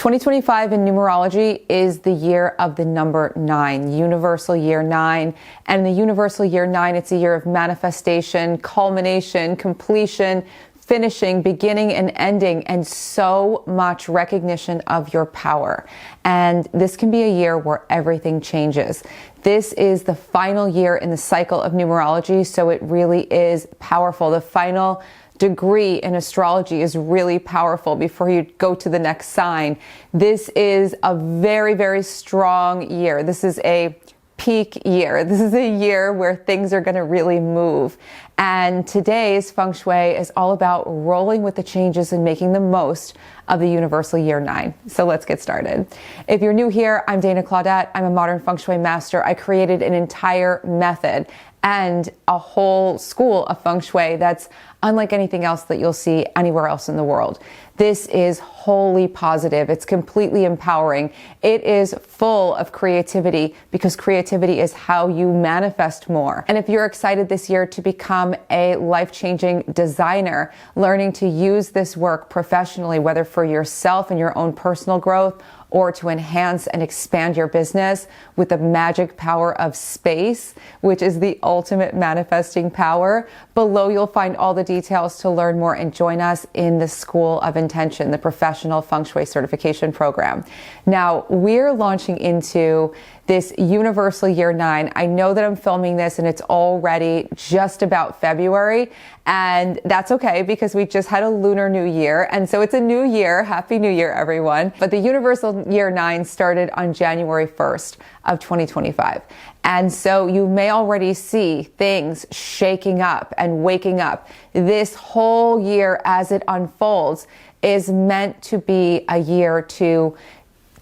2025 in numerology is the year of the number 9, universal year 9. And the universal year 9, it's a year of manifestation, culmination, completion, finishing, beginning and ending, and so much recognition of your power. And this can be a year where everything changes. This is the final year in the cycle of numerology, so it really is powerful. The final degree in astrology is really powerful before you go to the next sign. This is a very, very strong year. This is a peak year. This is a year where things are going to really move. And today's Feng Shui is all about rolling with the changes and making the most of the universal year 9. So let's get started. If you're new here, I'm Claudat. I'm a modern Feng Shui master. I created an entire method and a whole school of Feng Shui that's unlike anything else that you'll see anywhere else in the world. This is wholly positive. It's completely empowering. It is full of creativity because creativity is how you manifest more. And if you're excited this year to become a life-changing designer, learning to use this work professionally, whether for yourself and your own personal growth or to enhance and expand your business with the magic power of space, which is the ultimate manifesting power. Below, you'll find all the details to learn more and join us in the School of Intention, the professional Feng Shui certification program. Now, we're launching into this universal year 9. I know that I'm filming this and it's already just about February, and that's okay because we just had a lunar new year. And so it's a new year. Happy New Year, everyone. But the universal year 9 started on January 1st of 2025. And so you may already see things shaking up and waking up. This whole year as it unfolds is meant to be a year to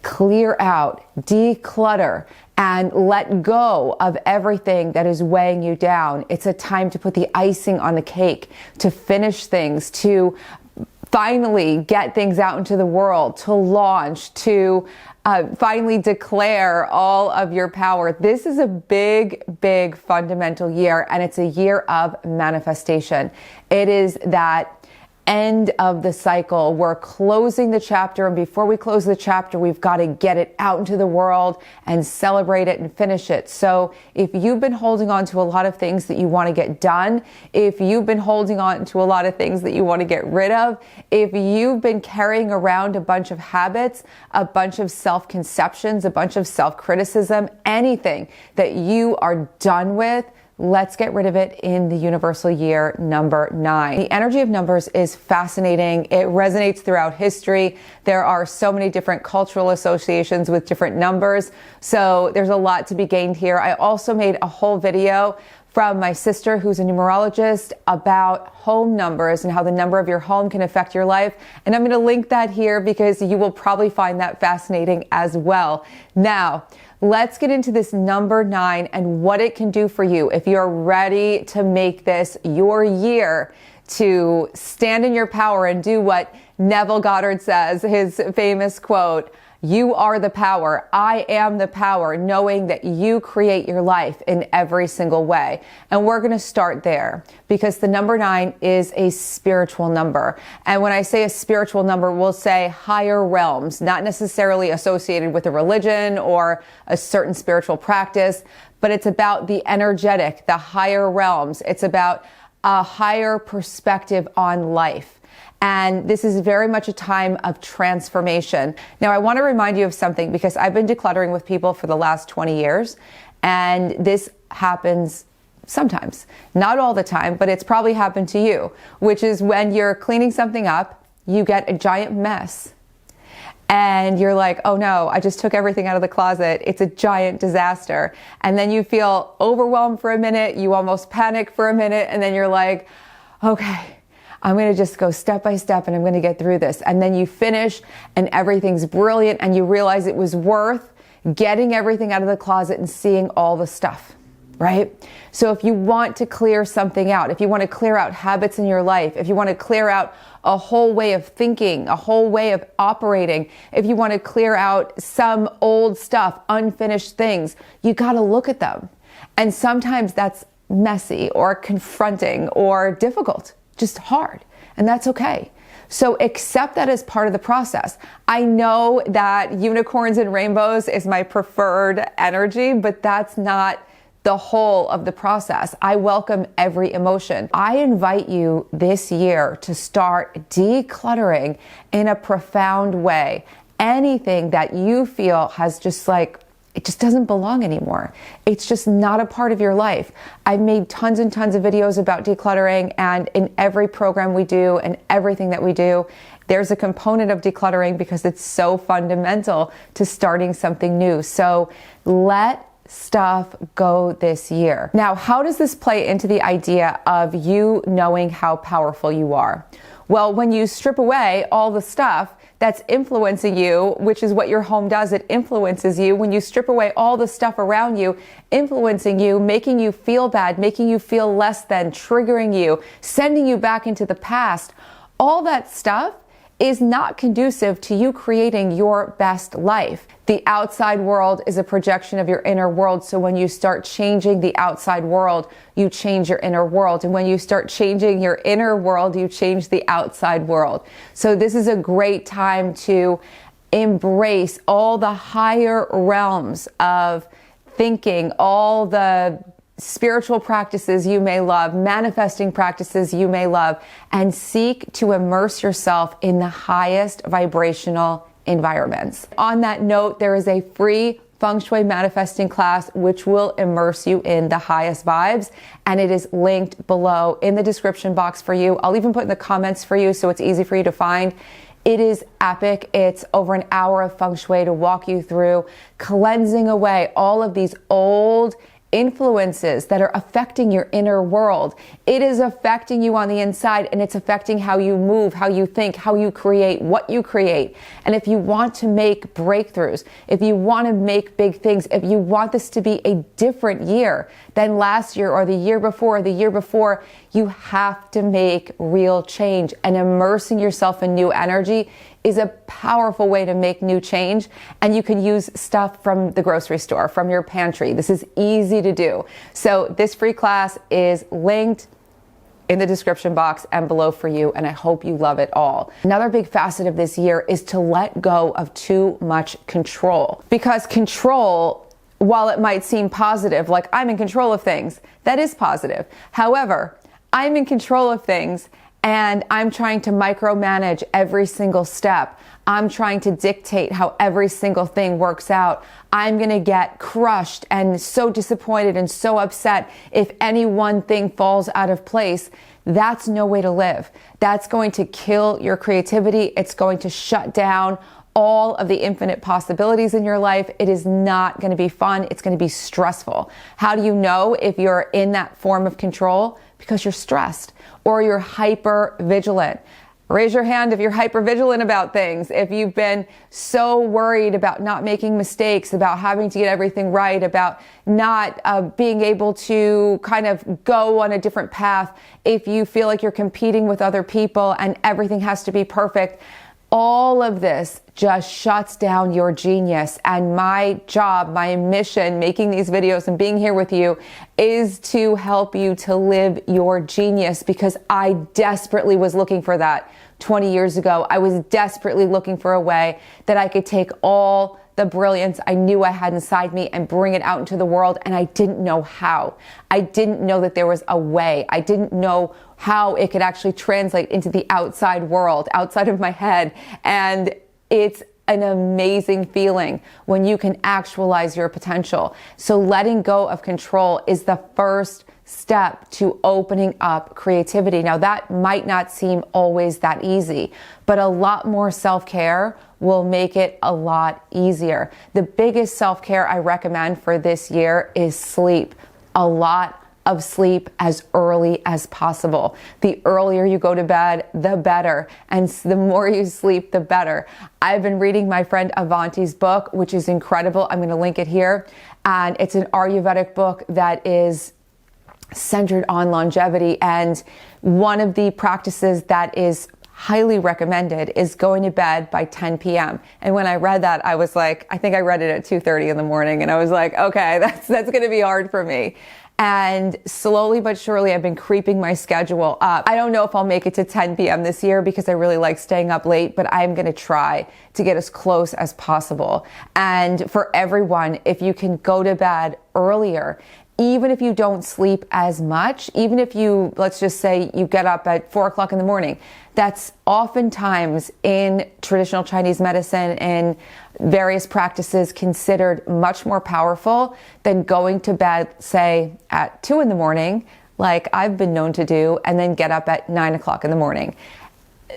clear out, declutter, and let go of everything that is weighing you down. It's a time to put the icing on the cake, to finish things, to finally get things out into the world, to launch, to finally declare all of your power. This is a big, big fundamental year, and it's a year of manifestation. It is that end of the cycle. We're closing the chapter, and before we close the chapter, we've got to get it out into the world and celebrate it and finish it. So if you've been holding on to a lot of things that you want to get done, if you've been holding on to a lot of things that you want to get rid of, if you've been carrying around a bunch of habits, a bunch of self-conceptions, a bunch of self-criticism, anything that you are done with, let's get rid of it in the universal year number 9. The energy of numbers is fascinating. It resonates throughout history. There are so many different cultural associations with different numbers. So there's a lot to be gained here. I also made a whole video from my sister, who's a numerologist, about home numbers and how the number of your home can affect your life. And I'm going to link that here because you will probably find that fascinating as well. Now, let's get into this number 9 and what it can do for you if you're ready to make this your year to stand in your power and do what Neville Goddard says, his famous quote, "You are the power. I am the power," knowing that you create your life in every single way. And we're going to start there because the number 9 is a spiritual number. And when I say a spiritual number, we'll say higher realms, not necessarily associated with a religion or a certain spiritual practice, but it's about the energetic, the higher realms. It's about a higher perspective on life. And this is very much a time of transformation. Now, I want to remind you of something because I've been decluttering with people for the last 20 years. And this happens sometimes, not all the time, but it's probably happened to you, which is when you're cleaning something up, you get a giant mess. And you're like, oh no, I just took everything out of the closet. It's a giant disaster. And then you feel overwhelmed for a minute. You almost panic for a minute. And then you're like, okay, I'm going to just go step by step and I'm going to get through this. And then you finish and everything's brilliant and you realize it was worth getting everything out of the closet and seeing all the stuff, right? So if you want to clear something out, if you want to clear out habits in your life, if you want to clear out a whole way of thinking, a whole way of operating, if you want to clear out some old stuff, unfinished things, you got to look at them. And sometimes that's messy or confronting or difficult, just hard. And that's okay. So accept that as part of the process. I know that unicorns and rainbows is my preferred energy, but that's not the whole of the process. I welcome every emotion. I invite you this year to start decluttering in a profound way. Anything that you feel has just like, it just doesn't belong anymore. It's just not a part of your life. I've made tons and tons of videos about decluttering, and in every program we do and everything that we do, there's a component of decluttering because it's so fundamental to starting something new. So let stuff go this year. Now, how does this play into the idea of you knowing how powerful you are? Well, when you strip away all the stuff that's influencing you, which is what your home does, it influences you. When you strip away all the stuff around you, influencing you, making you feel bad, making you feel less than, triggering you, sending you back into the past, all that stuff is not conducive to you creating your best life. The outside world is a projection of your inner world. So when you start changing the outside world, you change your inner world. And when you start changing your inner world, you change the outside world. So this is a great time to embrace all the higher realms of thinking, all the spiritual practices you may love, manifesting practices you may love, and seek to immerse yourself in the highest vibrational environments. On that note, there is a free Feng Shui manifesting class which will immerse you in the highest vibes, and it is linked below in the description box for you. I'll even put in the comments for you so it's easy for you to find. It is epic. It's over an hour of Feng Shui to walk you through cleansing away all of these old influences that are affecting your inner world. It is affecting you on the inside, and it's affecting how you move, how you think, how you create, what you create. And if you want to make breakthroughs, if you want to make big things, if you want this to be a different year than last year or the year before, you have to make real change. And immersing yourself in new energy is a powerful way to make new change. And you can use stuff from the grocery store, from your pantry. This is easy to do. So this free class is linked in the description box and below for you, and I hope you love it all. Another big facet of this year is to let go of too much control. Because control, while it might seem positive, like I'm in control of things, that is positive. However, I'm in control of things and I'm trying to micromanage every single step. I'm trying to dictate how every single thing works out. I'm gonna get crushed and so disappointed and so upset if any one thing falls out of place. That's no way to live. That's going to kill your creativity. It's going to shut down all of the infinite possibilities in your life. It is not going to be fun. It's going to be stressful. How do you know if you're in that form of control? Because you're stressed or you're hyper vigilant. Raise your hand if you're hyper vigilant about things. If you've been so worried about not making mistakes, about having to get everything right, about not being able to kind of go on a different path. If you feel like you're competing with other people and everything has to be perfect, all of this just shuts down your genius. And my job, my mission, making these videos and being here with you is to help you to live your genius, because I desperately was looking for that 20 years ago. I was desperately looking for a way that I could take all the brilliance I knew I had inside me and bring it out into the world. And I didn't know how. I didn't know that there was a way. I didn't know how it could actually translate into the outside world, outside of my head. And it's an amazing feeling when you can actualize your potential. So letting go of control is the first step to opening up creativity. Now, that might not seem always that easy, but a lot more self-care will make it a lot easier. The biggest self-care I recommend for this year is sleep. A lot of sleep as early as possible. The earlier you go to bed, the better. And the more you sleep, the better. I've been reading my friend Avanti's book, which is incredible. I'm going to link it here. And it's an Ayurvedic book that is centered on longevity. And one of the practices that is highly recommended is going to bed by 10 p.m. And when I read that, I was like, I think I read it at 2:30 in the morning. And I was like, okay, that's going to be hard for me. And slowly but surely, I've been creeping my schedule up. I don't know if I'll make it to 10 p.m. this year because I really like staying up late, but I'm going to try to get as close as possible. And for everyone, if you can go to bed earlier, even if you don't sleep as much, even if you, let's just say you get up at 4 o'clock in the morning, that's oftentimes in traditional Chinese medicine and various practices considered much more powerful than going to bed, say, at 2 in the morning, like I've been known to do, and then get up at 9 o'clock in the morning.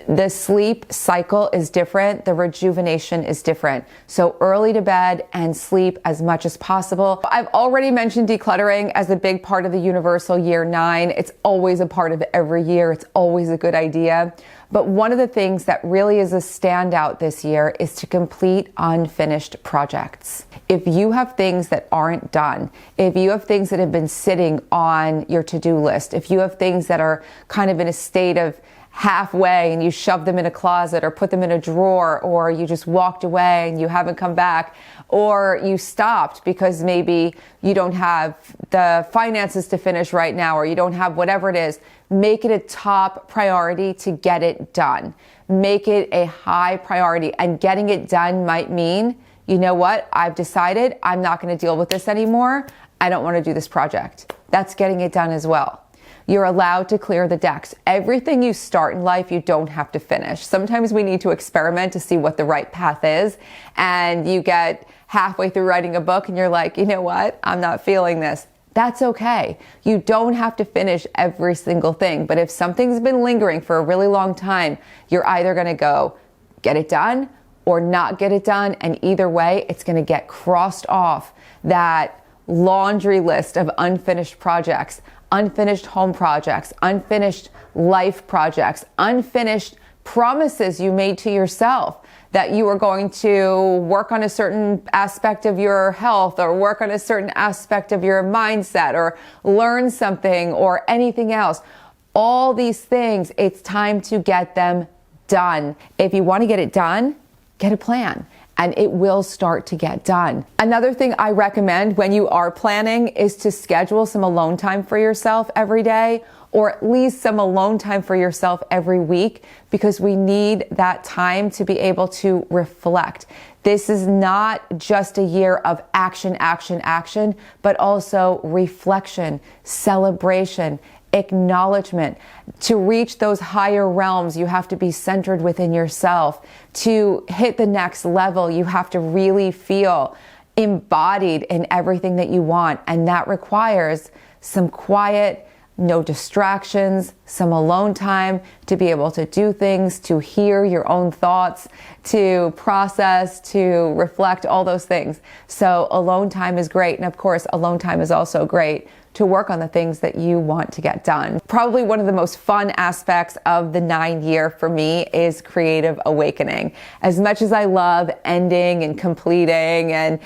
The sleep cycle is different. The rejuvenation is different. So early to bed and sleep as much as possible. I've already mentioned decluttering as a big part of the universal year 9. It's always a part of every year. It's always a good idea. But one of the things that really is a standout this year is to complete unfinished projects. If you have things that aren't done, if you have things that have been sitting on your to-do list, if you have things that are kind of in a state of halfway and you shoved them in a closet or put them in a drawer, or you just walked away and you haven't come back, or you stopped because maybe you don't have the finances to finish right now, or you don't have whatever it is, make it a top priority to get it done. Make it a high priority, and getting it done might mean, you know what, I've decided I'm not going to deal with this anymore. I don't want to do this project. That's getting it done as well. You're allowed to clear the decks. Everything you start in life, you don't have to finish. Sometimes we need to experiment to see what the right path is. And you get halfway through writing a book and you're like, you know what? I'm not feeling this. That's okay. You don't have to finish every single thing. But if something's been lingering for a really long time, you're either going to go get it done or not get it done. And either way, it's going to get crossed off that laundry list of unfinished projects. Unfinished home projects, unfinished life projects, unfinished promises you made to yourself that you were going to work on a certain aspect of your health, or work on a certain aspect of your mindset, or learn something, or anything else. All these things, it's time to get them done. If you want to get it done, get a plan, and it will start to get done. Another thing I recommend when you are planning is to schedule some alone time for yourself every day, or at least some alone time for yourself every week, because we need that time to be able to reflect. This is not just a year of action, action, action, but also reflection, celebration, acknowledgement. To reach those higher realms, you have to be centered within yourself. To hit the next level, you have to really feel embodied in everything that you want. And that requires some quiet, no distractions, some alone time to be able to do things, to hear your own thoughts, to process, to reflect, all those things. So alone time is great. And of course, alone time is also great to work on the things that you want to get done. Probably one of the most fun aspects of the 9 year for me is creative awakening. As much as I love ending and completing and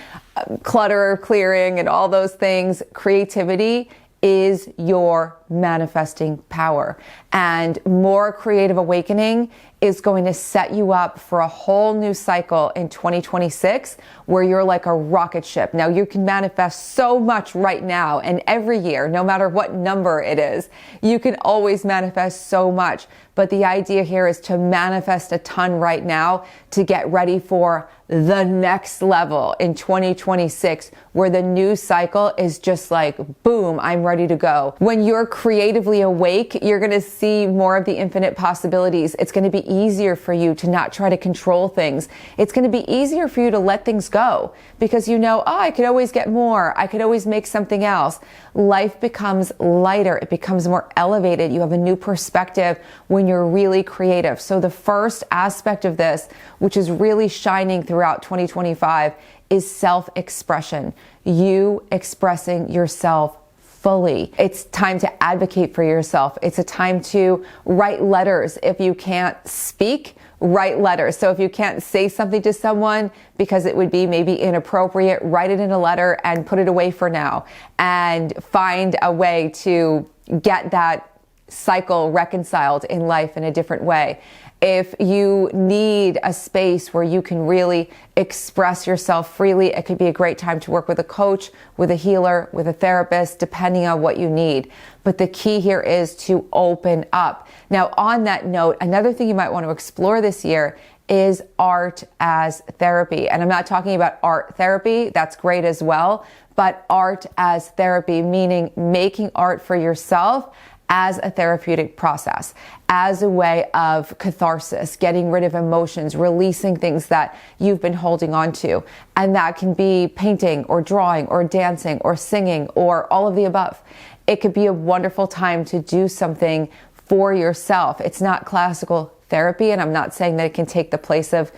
clutter clearing and all those things, creativity is your manifesting power. And more creative awakening is going to set you up for a whole new cycle in 2026 where you're like a rocket ship. Now you can manifest so much right now and every year, no matter what number it is, you can always manifest so much. But the idea here is to manifest a ton right now to get ready for the next level in 2026, where the new cycle is just like, boom, I'm ready to go. When you're creatively awake, you're going to see more of the infinite possibilities. It's going to be easier for you to not try to control things. It's going to be easier for you to let things go because you know, oh, I could always get more. I could always make something else. Life becomes lighter. It becomes more elevated. You have a new perspective when you're really creative. So the first aspect of this, which is really shining throughout 2025, is self-expression. You expressing yourself fully. It's time to advocate for yourself. It's a time to write letters. If you can't speak, write letters. So if you can't say something to someone because it would be maybe inappropriate, write it in a letter and put it away for now and find a way to get that cycle reconciled in life in a different way. If you need a space where you can really express yourself freely, it could be a great time to work with a coach, with a healer, with a therapist, depending on what you need. But the key here is to open up. Now, on that note, another thing you might want to explore this year is art as therapy. And I'm not talking about art therapy. That's great as well. But art as therapy, meaning making art for yourself as a therapeutic process, as a way of catharsis, getting rid of emotions, releasing things that you've been holding on to. And that can be painting or drawing or dancing or singing or all of the above. It could be a wonderful time to do something for yourself. It's not classical therapy, and I'm not saying that it can take the place of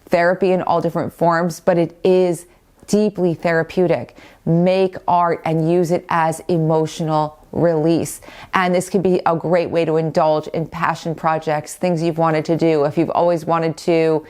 therapy in all different forms, but it is deeply therapeutic. Make art and use it as emotional release. And this can be a great way to indulge in passion projects, things you've wanted to do. If you've always wanted to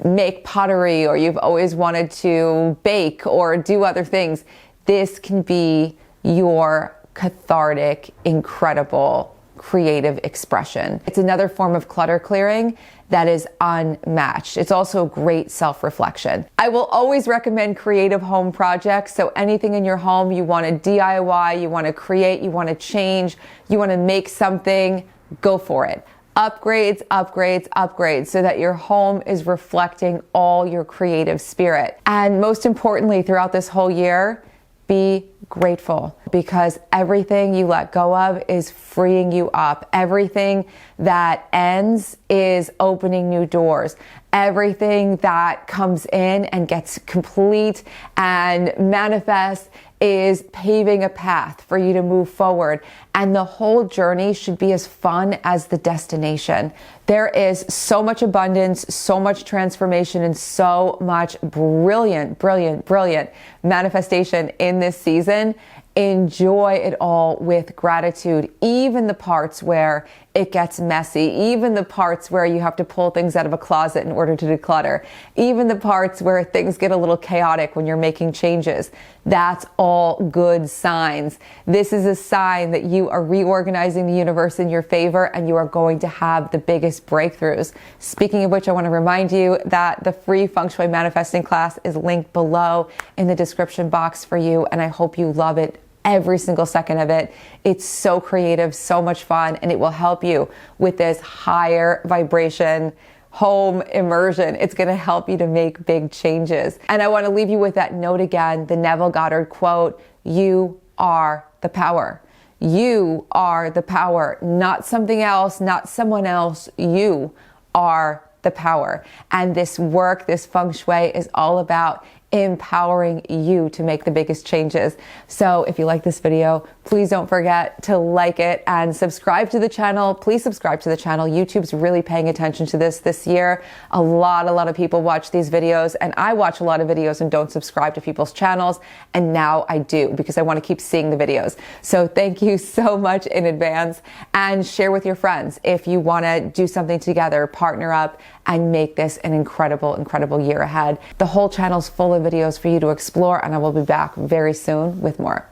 make pottery, or you've always wanted to bake or do other things, this can be your cathartic, incredible, creative expression. It's another form of clutter clearing that is unmatched. It's also great self-reflection. I will always recommend creative home projects. So anything in your home you want to DIY, you want to create, you want to change, you want to make something, go for it. Upgrades, upgrades, upgrades, so that your home is reflecting all your creative spirit. And most importantly, throughout this whole year, be grateful, because everything you let go of is freeing you up. Everything that ends is opening new doors. Everything that comes in and gets complete and manifests is paving a path for you to move forward. And the whole journey should be as fun as the destination. There is so much abundance, so much transformation, and so much brilliant, brilliant, brilliant manifestation in this season. Enjoy it all with gratitude, even the parts where it gets messy, even the parts where you have to pull things out of a closet in order to declutter, even the parts where things get a little chaotic when you're making changes. That's all good signs. This is a sign that you are reorganizing the universe in your favor, and you are going to have the biggest breakthroughs. Speaking of which, I want to remind you that the free Feng Shui manifesting class is linked below in the description box for you, and I hope you love it. Every single second of it. It's so creative, so much fun, and it will help you with this higher vibration home immersion. It's going to help you to make big changes. And I want to leave you with that note again, the Neville Goddard quote, "You are the power." You are the power, not something else, not someone else. You are the power. And this work, this Feng Shui, is all about empowering you to make the biggest changes. So if you like this video, please don't forget to like it and subscribe to the channel. Please subscribe to the channel. YouTube's really paying attention to this year. A lot of people watch these videos, and I watch a lot of videos and don't subscribe to people's channels. And now I do, because I want to keep seeing the videos. So thank you so much in advance, and share with your friends if you want to do something together, partner up, and make this an incredible, incredible year ahead. The whole channel's full of videos for you to explore, and I will be back very soon with more.